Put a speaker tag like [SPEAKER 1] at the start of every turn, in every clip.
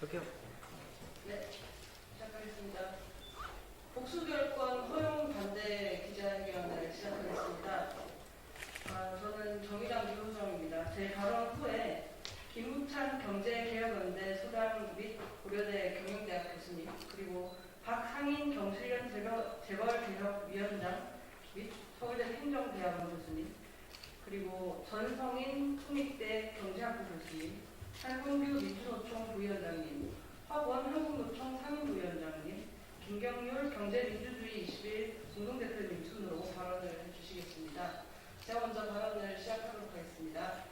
[SPEAKER 1] 저기요.
[SPEAKER 2] 네, 시작하겠습니다. 복수결권 허용 반대 기자회견을 시작하겠습니다. 저는 정의당 유호정입니다. 제 발언 후에 김우찬 경제개혁연대 소장 및 고려대 경영대학 교수님, 그리고 박상인 경실련 재벌개혁위원장 및 서울대 행정대학원 교수님, 그리고 전성인 통익대 경제학부 교수님, 한국규 민주노총 부위원장님, 화원 한국노총 상임부위원장님, 김경률 경제민주주의 21 공동대표님 순으로 발언을 해주시겠습니다. 제가 먼저 발언을 시작하도록 하겠습니다.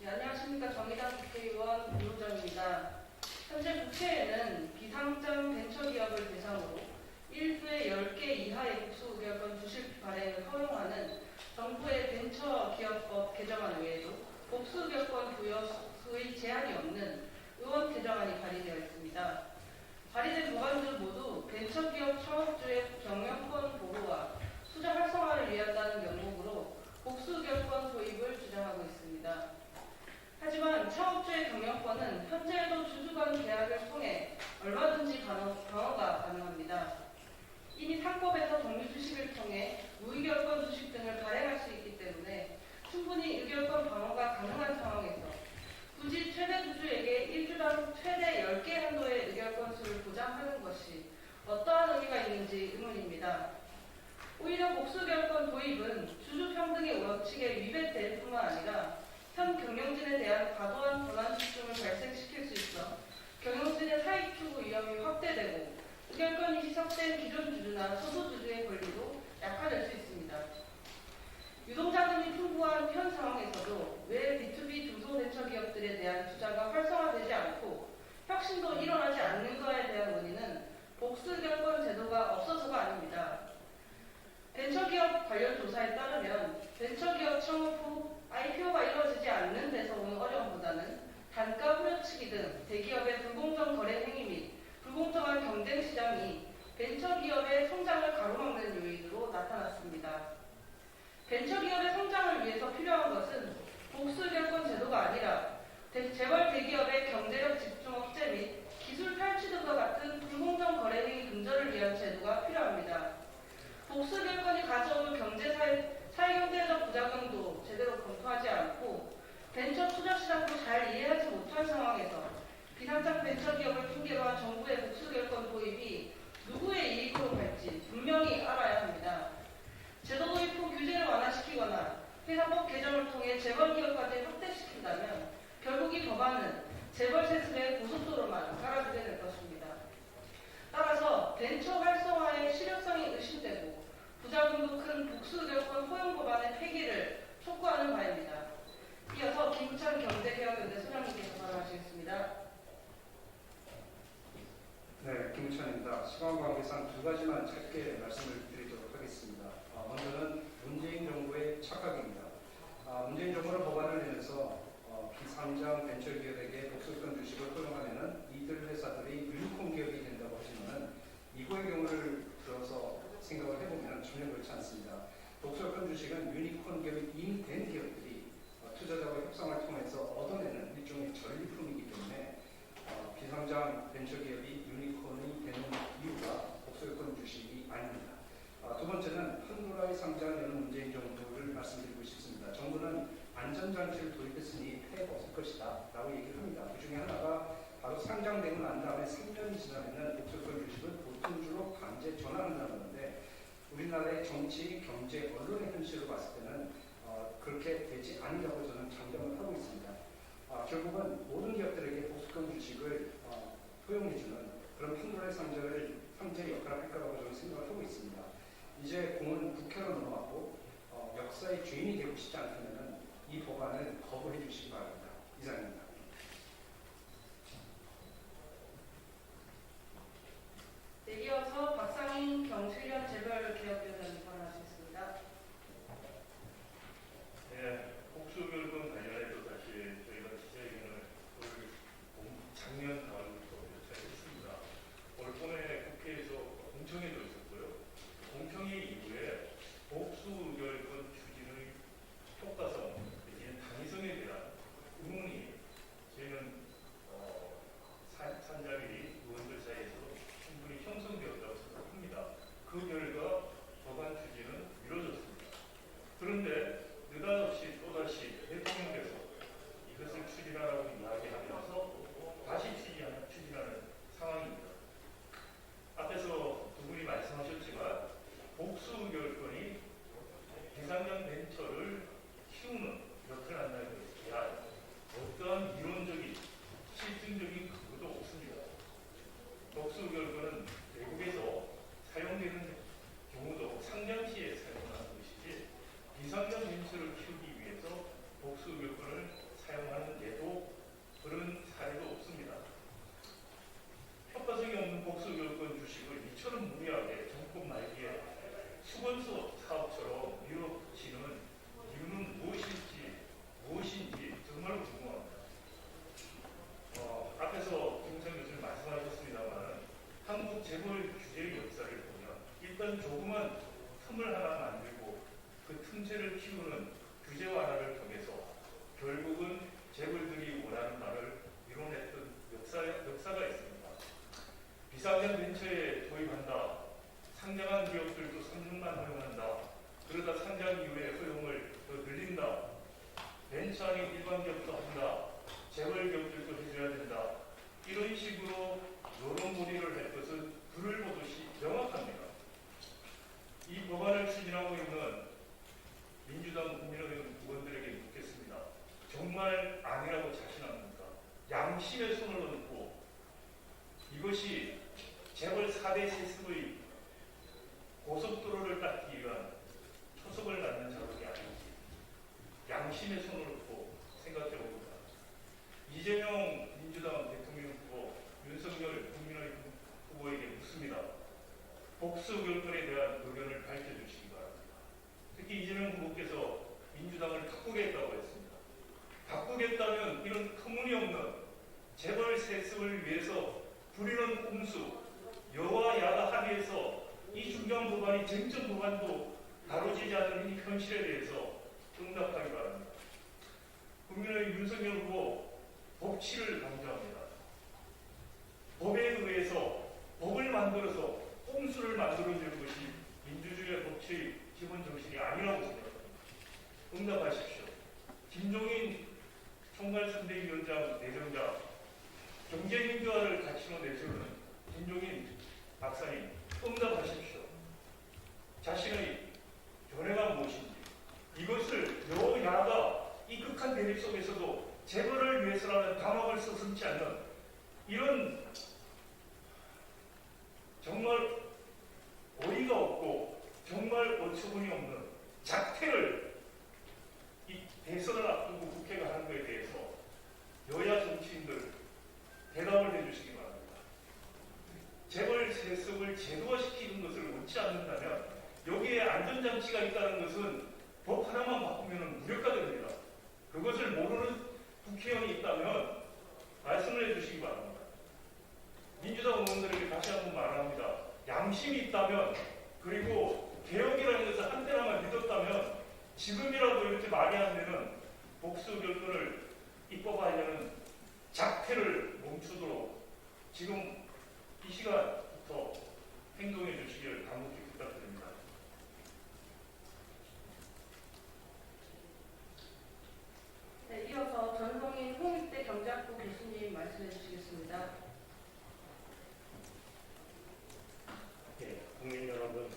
[SPEAKER 2] 네, 안녕하십니까. 정의당 국회의원 유호정입니다. 현재 국회에는 비상장 벤처기업을 대상으로 1주에 10개 이하의 복수의결권 주식 발행을 허용하는 정부의 벤처기업법 개정안 외에도 복수의결권 부여수의 제한이 없는 의원 개정안이 발의되어 있습니다. 발의된 법안들 모두 벤처기업 창업주의 경영권 보호와 투자 활성화를 위한다는 명목으로 복수의결권 도입을 주장하고 있습니다. 하지만 창업주의 경영권은 현재에도 주주 간 계약을 통해 얼마든지 방어가 가능합니다. 이미 상법에서 독립주식을 통해 무의결권 주식 등을 발행할 수 있기 때문에 충분히 의결권 방어가 가능한 상황에서 굳이 최대 주주에게 1주당 최대 10개 한도의 의결권 수를 보장하는 것이 어떠한 의미가 있는지 의문입니다. 오히려 복수결권 도입은 주주 평등의 원칙에 위배될 뿐만 아니라 현 경영진에 대한 과도한 권한 집중을 발생시킬 수 있어 경영진의 사익 추구 위험이 확대되고 의결권이 희석된 기존 주주나 소수 주주의 권리도 약화될 수 있습니다. 유동자금이 풍부한 현 상황에서도 왜 B2B 중소벤처기업들에 대한 투자가 활성화되지 않고 혁신도 일어나지 않는가에 대한 원인은 복수의결권 제도가 없어서가 아닙니다. 벤처기업 관련 조사에 따르면 벤처기업 창업 후 IPO가 이루어지지 않는 데서 오는 어려움보다는 단가 후려치기 등 대기업의 불공정 거래 행위 및 불공정한 경쟁 시장이 벤처기업의 성장을 가로막는 요인으로 나타났습니다. 벤처기업의 성장을 위해서 필요한 것은 복수의결권 제도가 아니라 재벌 대기업의 경제력 집중 억제 및 기술 탈취 등과 같은 불공정 거래 행위 근절을 위한 제도가 필요합니다. 복수의결권이 가져올 사회경제적 부작용도 제대로 검토하지 않고 벤처 투자 시장도 잘 이해하지 못한 상황에서 비상장 벤처기업을 핑계로 한 정부의 복수의결권 도입이 누구의 이익으로 갈지 분명히 알아야 합니다. 제도 도입 후 규제를 완화시키거나 회사법 개정을 통해 재벌기업까지 확대시킨다면 결국 이 법안은 재벌 세습의 고속도로만 깔아주게 될 것입니다. 따라서 벤처 활성화의 실효성이 의심되고 부작용도 큰 복수의결권 허용 법안의 폐기를 촉구하는 바입니다. 이어서 김우찬 경제개혁연대 소장님께서 발언하시겠습니다.
[SPEAKER 3] 네, 김우찬입니다. 시간 관계상 두 가지만 짧게 말씀을 드리도록 하겠습니다. 먼저는 문재인 정부의 착각입니다. 문재인 정부는 법안을 내면서 비상장 벤처기업에게 복수권 주식을 허용하면 이들 회사들이 유니콘 기업이 된다고 하지만 이거의 경우를 들어서 생각을 해보면 전혀 그렇지 않습니다. 복수권 주식은 유니콘 기업이 이미 된 기업들이 투자자와 협상을 통해서 얻어내는 일종의 전리품이기 때문에 비상장 벤처기업이 유니콘이 되는 이유가 복수권 주식이 아닙니다. 두 번째는 판도라의 상장을 여는 문재인 정부를 말씀드리고 싶습니다. 정부는 안전장치를 도입했으니 폐해가 없을 것이다 라고 얘기를 합니다. 그 중에 하나가 바로 상장되고 난 다음에 3년이 지나면 복수권 주식을 보통주로 강제 전환한다는 건데 우리나라의 정치, 경제, 언론의 현실을 봤을 때는 그렇게 되지 않으려고 저는 장담을 하고 있습니다. 결국은 모든 기업들에게 복수권 주식을 허용해주는 그런 판도라의 상제 역할을 할 거라고 저는 생각을 하고 있습니다. 이제 공은 국회로 넘어왔고 역사의 주인이 되고 싶지 않다면 이 법안을 거부해 주시기 바랍니다. 이상입니다.
[SPEAKER 2] 네, 이어서 박상인 경실련 재벌개혁위원장님 발언하시겠습니다.
[SPEAKER 4] 네, 복수결권 관련해서 사실 저희가 기자회견을 작년 가을부터 시작했습니다. 올 봄에 국회에서 공청회도 있었고요. 공청회 이후에 복수결권 추진의 이것을 키우는 규제 완화를 통해서 결국은 재벌들이 원하는 바를 이뤄냈던 역사가 있습니다. 비상장 벤처에 도입한다. 상장한 기업들도 3년만 허용한다. 그러다 상장 이후에 허용을 더 늘린다. 벤처 아닌 일반 기업도 한다. 재벌 기업들도 해줘야 된다. 이런 식으로 여론몰이를 할 것은 불을 보듯이 명확합니다. 이 법안을 추진하고 있는 민주당 국민의힘 의원들에게 묻겠습니다. 정말 아니라고 자신합니까? 양심의 손을 얹고 이것이 재벌 4대 세습의 고속도로를 닦기 위한 초석을 갖는 작업이 아닌지 양심의 손을 얹고 생각해 봅니다. 이재명 민주당 대통령 후보, 윤석열 국민의힘 후보에게 묻습니다. 복수 결권에 대한 의견을 밝혀주시기 바랍니다. 특히 이재명 후보께서 민주당을 바꾸겠다고 했습니다. 바꾸겠다면 이런 터무니없는 재벌 세습을 위해서 부리는 꼼수, 여와 야가 합의해서 이 중요한 법안이 쟁점 법안도 다루지 않는 이 현실에 대해서 응답하기 바랍니다. 국민의 윤석열 후보 법치를 강조합니다. 법에 의해서 법을 만들어서 꼼수를 만들어줄 것이 민주주의의 법치의 기본 정신이 아니라고 생각합니다. 응답하십시오. 김종인 총괄선대위원장 내정자 경제민주화를 가치로 내세우는 김종인 박사님 응답하십시오. 자신의 견해가 무엇인지 이것을 여야가 이 극한 대립 속에서도 재벌을 위해서라는 담합을 서슴지 않는 이런 정말 어이가 없고 정말 어처구니 없는 작태를 이 대선을 앞두고 국회가 하는 것에 대해서 여야 정치인들 대답을 해주시기 바랍니다. 재벌 세습을 제도화시키는 것을 원치 않는다면 여기에 안전장치가 있다는 것은 법 하나만 바꾸면 무력화됩니다. 그것을 모르는 국회의원이 있다면 말씀을 해주시기 바랍니다. 민주당 의원들에게 다시 한번 말합니다. 양심이 있다면 그리고 개혁이라는 것을 한때나마 믿었다면 지금이라도 이렇게 말이 안 되는 복수 결론을 입법하려는 작태를 멈추도록 지금 이 시간부터 행동해 주시길 간곡히 부탁드립니다.
[SPEAKER 2] 네, 이어서 전성인 홍익대 경제학부 교수님 말씀해 주시겠습니다.
[SPEAKER 1] 네, 국민 여러분,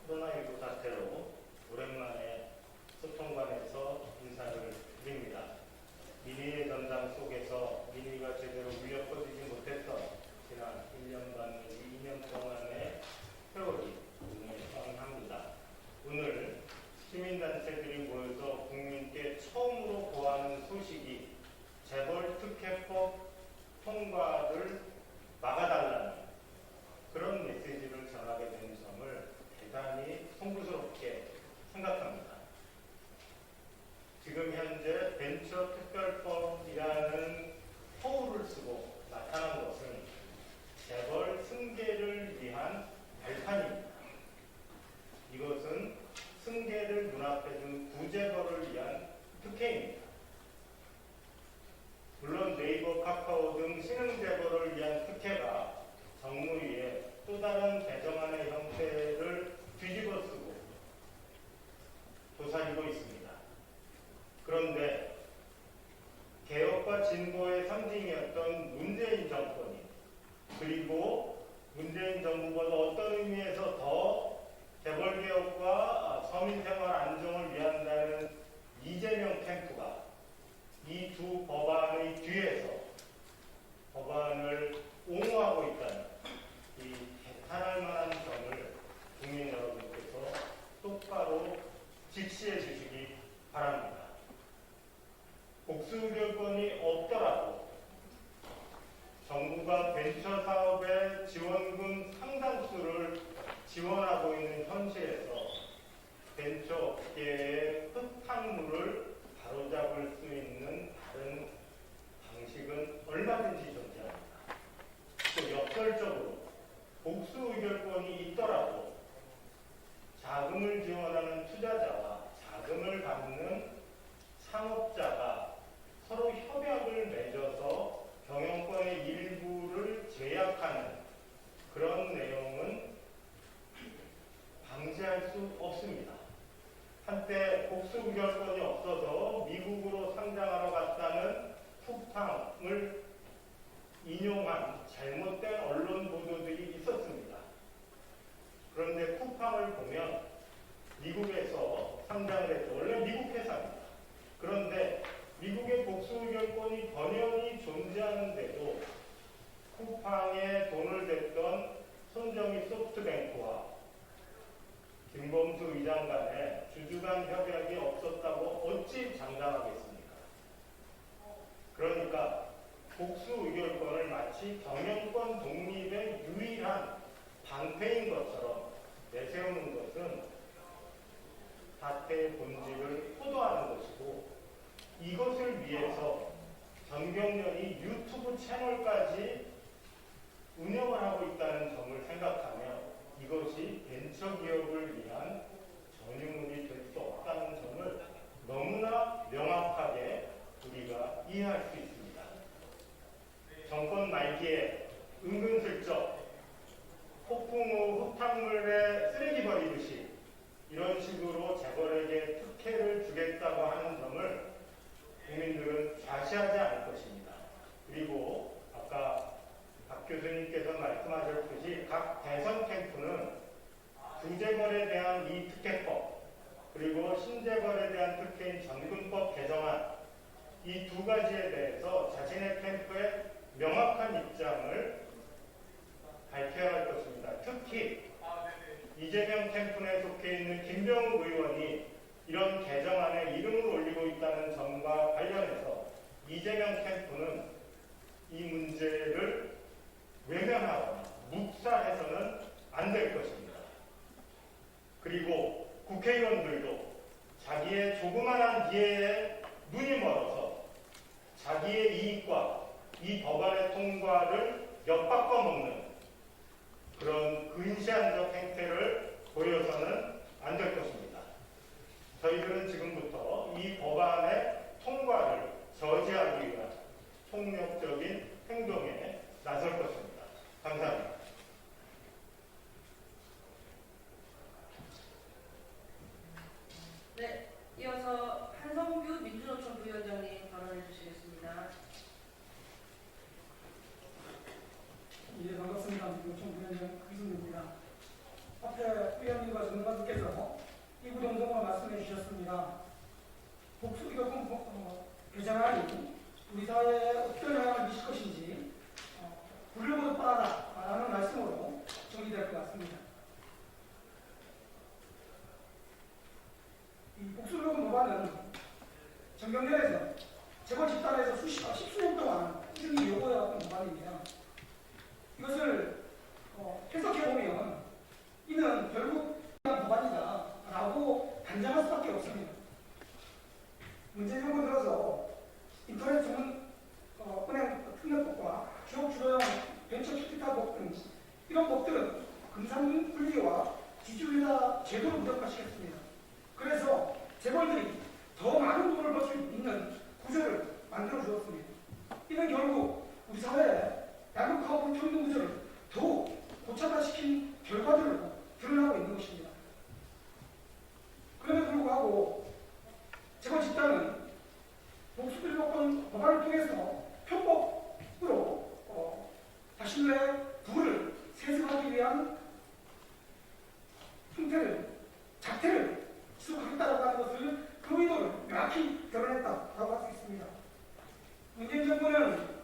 [SPEAKER 1] 코로나19 사태로 오랜만에 소통관에서 인사를 드립니다. 민의의 전당 속에서 민의가 제대로 울려 퍼지지 못했던 지난 1년 반, 2년 동안의 세월이 오늘 뻔합니다. 오늘 시민단체들이 모여서 국민께 처음으로 보하는 소식이 재벌 특혜법 통과를 막아달라는 그런 메시지를 전하게 된 점을 대단히 송구스럽게 생각합니다. 지금 현재 벤처 특별법이라는 허울을 쓰고 나타난 것은 재벌 승계를 위한 발판입니다. 이것은 승계를 눈앞에 둔 구재벌을 위한 특혜입니다. 물론 네이버, 카카오 등 신흥재벌을 위한 특혜가 정무위에 또 다른 개정안의 형태를 뒤집어쓰고 도사리고 있습니다. 그런데 개혁과 진보의 상징이었던 문재인 정권이 그리고 문재인 정부보다 어떤 의미에서 더 재벌개혁과 서민생활 안정을 위한다는 이재명 캠프가 이 두 법안의 뒤에서 법안을 옹호하고 있다는 이 개탄할 만한 점을 국민 여러분께서 똑바로 직시해 주시기 바랍니다. 복수결권이 없더라도 정부가 벤처 사업의 지원금 상당수를 지원하고 있는 현실에서 벤처 업계의 흙탕물을 바로잡을 수 있는 다른 방식은 얼마든지 존재합니다. 또 역설적으로 복수 의결권이 있더라도 자금을 지원하는 투자자와 자금을 받는 상업자가 서로 협약을 맺어서 경영권의 일부를 제약하는 그런 내용은 방지할 수 없습니다. 한때 복수의결권이 없어서 미국으로 상장하러 갔다는 쿠팡을 인용한 잘못된 언론 보도들이 있었습니다. 그런데 쿠팡을 보면 미국에서 상장을 했죠. 원래 미국 회사입니다. 그런데 미국의 복수의결권이 번영이 존재하는데도 쿠팡에 돈을 댔던 손정희 소프트뱅크와 김범수 의장 간에 주주간 협약이 없었다고 어찌 장담하겠습니까? 그러니까 복수의결권을 마치 경영권 독립의 유일한 방패인 것처럼 내세우는 것은 사태의 본질을 호도하는 것이고, 이것을 위해서 전경련이 유튜브 채널까지 운영을 하고 있다는 점을 생각하며 이것이 벤처기업을 위한 전유물이 될 수 없다는 점을 너무나 명확하게 우리가 이해할 수 있습니다. 정권 말기에 은근슬쩍 폭풍 후 흙탕물에 쓰레기 버리듯이 이런 식으로 재벌에게 특혜를 주겠다고 하는 점을 국민들은 좌시하지 않을 것입니다. 그리고 아까 박 교수님께서 말씀하셨듯이 각 대선 캠프는 부재벌에 대한 이 특혜법, 그리고 신재벌에 대한 특혜인 전근법 개정안, 이 두 가지에 대해서 자신의 캠프의 명확한 입장을 밝혀야 할 것입니다. 특히 이재명 캠프 내에 속해 있는 김병욱 의원이 이런 개정안에 이름을 올리고 있다는 점과 관련해서 이재명 캠프는 이 문제를 외면하거나 묵살해서는 안 될 것입니다. 그리고 국회의원들도 자기의 조그마한 기회에 눈이 멀어서 자기의 이익과 이 법안의 통과를 엿바꿔 먹는 그런 근시안적 행태를 보여서는 안 될 것입니다. 저희들은 지금부터 이 법안의 통과를 저지하기 위한 폭력적인 행동에 나설 것입니다. 감사합니다.
[SPEAKER 2] 네, 이어서 한성규 민주노총 부위원장님 발언해 주시겠습니다.
[SPEAKER 5] 예, 반갑습니다. 민주노총 부위원장 이승입니다. 앞에 의원님과 전문가님께서 이구동성으로 말씀해 주셨습니다. 복수의결권 개정안이 우리 사회에 어떤 영향을 미칠 것인지 불을 보듯 뻔하다라는 말씀으로 정리될 것 같습니다. 이 복수의결권 법안은 정경련에서 재벌 집단에서 십수년 동안 꾸준히 요구해왔던 법안입니다. 이것을 해석해보면 이는 결국 법안이다 라고 단정할 수밖에 없습니다. 문재인 정부 들어서 인터넷 전문 은행 특례법과 기업 주도형 벤처 캐피탈법 등 이런 법들은 금산 분리와 지주회사 제도를 무력화시켰습니다. 그래서 재벌들이 더 많은 돈을 벌 수 있는 구조를 만들어 주었습니다. 이는 결국 우리 사회에 양극화와 불평등 구조를 더욱 고착화시킨 결과들로 드러나고 있는 것입니다. 그럼에도 불구하고 재벌 집단은 복수의결권 법안을 통해서 편법으로 자신의 부를 세습하기 위한 자태를 지속하겠다고 하는 것을 그 의도를 명확히 드러냈다고 할 수 있습니다. 문재인 정부는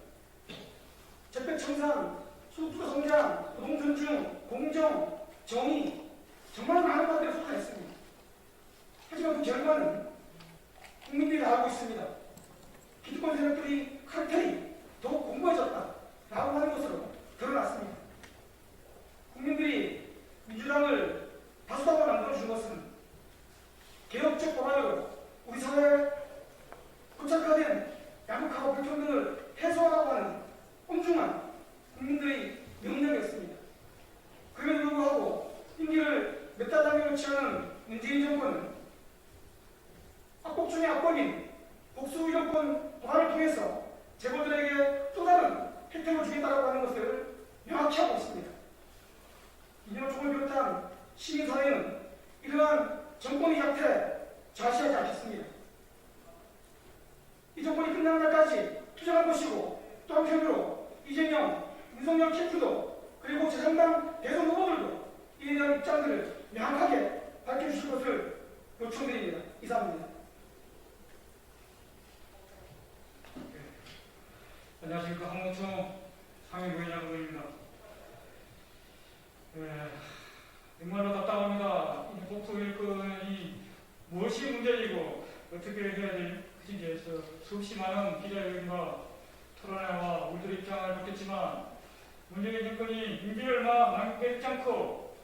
[SPEAKER 5] 적백 청산, 수투 성장, 노동존중, 공정, 정의 정말 많은 것들을 쏟아냈습니다. 하지만 그 결과는 국민들이 다 알고 있습니다. 기득권 세력들이 카르텔이 더욱 공고해졌다라고 하는 것으로 드러났습니다. 국민들이 민주당을 다수당으로 만들어준 것은 개혁적 법안으로 우리 사회에 고착화된 양극화와 불평등을 해소하라고 하는 엄중한 국민들의 명령이었습니다. 그럼에도 불구하고 임기를 몇 달 단위로 취하는 문재인 정권은 야권인 복수의료권 보완을 통해서 재벌들에게 또 다른 혜택을 주겠다고 하는 것을 명확히 하고 있습니다. 이념 쪽을 비롯한 시민사회는 이러한 정권의 약태 좌시하지 않겠습니다. 이 정권이 끝나는 날까지 투쟁할 것이고, 또 한편으로 이재명, 윤석열 캠프도 그리고 제3당 대선 후보들도 이에 대한 입장들을 명확하게 밝혀주실 것을 요청드립니다. 이상입니다.
[SPEAKER 6] 안녕하십니까. 한국총 상임부회장 의원입니다. 정말로 답답합니다. 이 복수일권이 무엇이 문제이고 어떻게 해야 될지에 대해서 수없이 많은 기자회견과 토론회와 우리들의 입장을 받겠지만 문재인 정권이 임기 얼마 남겨있지 않고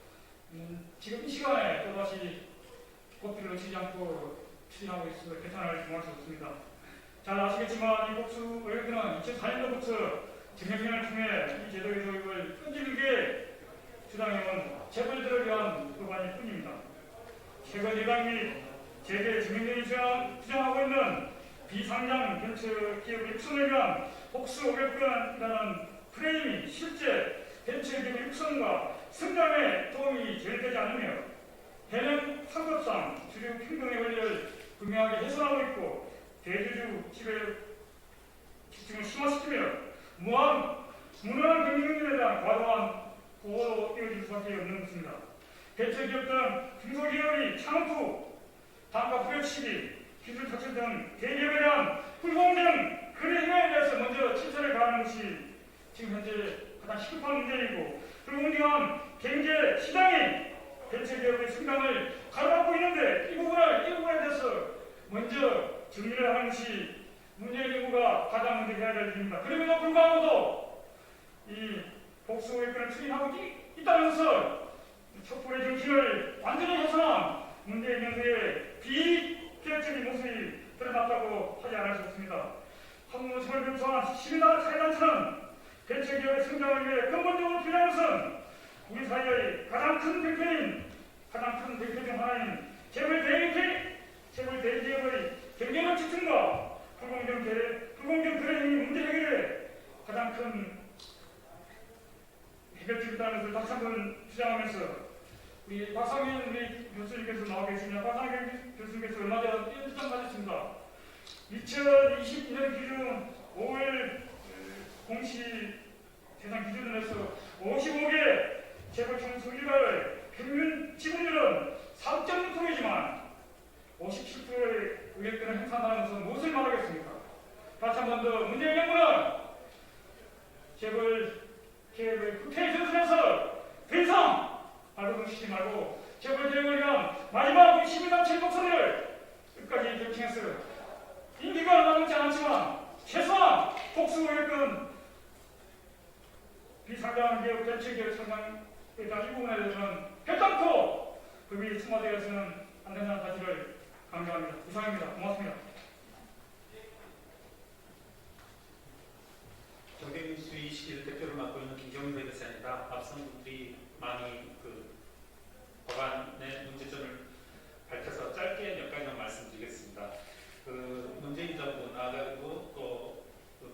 [SPEAKER 6] 지금 이 시간에 또다시 고삐를 놓치지 않고 추진하고 있어 개탄을 정할 수 없습니다. 잘 아시겠지만 이 복수의회는 2004년도부터 정년을 통해 이 제도의 도입을 끈질기게 게 주장해온 재벌들을 위한 법안일 뿐입니다. 최근 예방 및 재계 증명되는 주장하고 있는 비상장 벤처 기업의 육성을 위한 복수 500건이라는 프레임이 실제 벤처 기업의 육성과 성장에 도움이 잘 되지 않으며 해당 상법상 주류 평등의 원리를 분명하게 훼손하고 있고 대주주 지배층을 심화시키며 무능한 경영진에 대한 과도한 보호로 이어질 수밖에 없는 것입니다. 벤처기업 등 중소기업이 창업 후 단가 불협시기, 기술 탁출 등 대기업에 대한 불공정 거래 행위에 대해서 먼저 처벌을 가하는 것이 지금 현재 가장 시급한 문제이고, 불공정한 경제 시장이 벤처기업의 성장을 가로막고 있는데 이 부분에 대해서 먼저 정리를 하는 것이 문재인 정부가 가장 먼저 해야 될 일입니다. 그럼에도 불구하고도 이 복수의권을 추진하고 있다면서 촛불의 정신을 완전히 훼손한 문재인 정부의 비개혁적인 모습이 드러났다고 하지 않을 수 없습니다. 한국노총을 비롯한 시민사회단체는 벤처기업의 성장을 위해 근본적으로 필요한 것은 우리 사회의 가장 큰 대표 중 하나인 재벌 대기업의 경쟁력 집중과 불공정 거래 행위 문제 해결에 가장 큰 해결책이라는 것을 다시 한번 주장하면서 우리 박상현 우리 교수님께서 나와 계십니다. 박상현 교수님께서 얼마 전에 이런 주장 가졌습니다. 2022년 기준 5월 공시 대상 기준으로 해서 55개 재벌 총수기가의 평균 지분율은 3.6%이지만 57%의 의결권을 행사한다는 것은 무엇을 말하겠습니까? 다시 한 번 더 문재인 정부는 재벌 기업의 후퇴에 전선해서 더 이상 발버둥치지 말고 재벌 개혁을 위한 마지막 시민단체의 목소리를 끝까지 결정해서 임기가 얼마 남지 않았지만 최소한 복수의권 비상장 기업 벤처기업 성장에 대한 이 부분에 대해서는 결단코 법이 통과되어서는 안 된다는 사실을 강조합니다. 이상입니다. 고맙습니다.
[SPEAKER 7] 정경수 21 대표를 맡고 있는 김경민 대표입니다. 앞선 분들이 많이 법안의 문제점을 밝혀서 짧게 몇 가지만 말씀드리겠습니다. 문재인 정부 그리고 또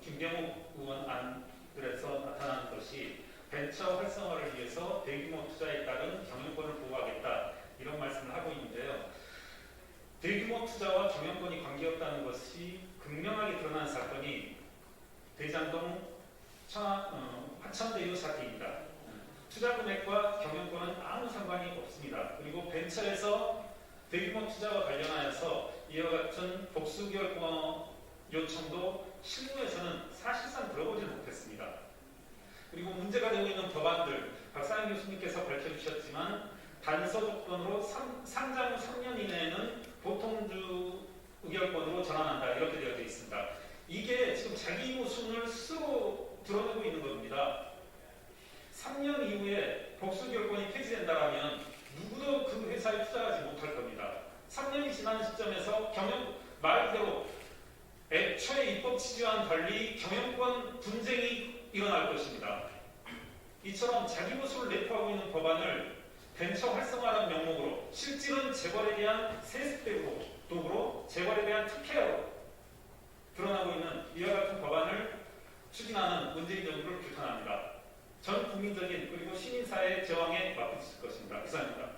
[SPEAKER 7] 김경욱 의원 안들에서 나타나는 것이 벤처 활성화를 위해서 대규모 투자에 따른 경영권을 보호하겠다 이런 말씀을 하고 있는데요. 대규모 투자와 경영권이 관계없다는 것이 극명하게 드러난 사건이 대장동 화천대유 사태입니다. 투자 금액과 경영권은 아무 상관이 없습니다. 그리고 벤처에서 대규모 투자와 관련하여서 이와 같은 복수기업 요청도 실무에서는 사실상 들어보지 못했습니다. 그리고 문제가 되고 있는 법안들 박상현 교수님께서 밝혀주셨지만 단서 조건으로 상장 후 3년 이내에는 보통주 의결권으로 전환한다 이렇게 되어 있습니다. 이게 지금 자기 모순을 스스로 드러내고 있는 겁니다. 3년 이후에 복수결권이 폐지된다면 누구도 그 회사에 투자하지 못할 겁니다. 3년이 지난 시점에서 말 그대로 애초에 입법 취지와는 달리 경영권 분쟁이 일어날 것입니다. 이처럼 자기 모습을 내포하고 있는 법안을 벤처 활성화라는 명목으로 실질은 재벌에 대한 세습 빼고 도구로 재벌에 대한 특혜로 드러나고 있는 이와 같은 법안을 추진하는 문재인 정부를 규탄합니다. 전 국민적인 그리고 시민사회의 저항에 맞붙을 것입니다. 이상입니다.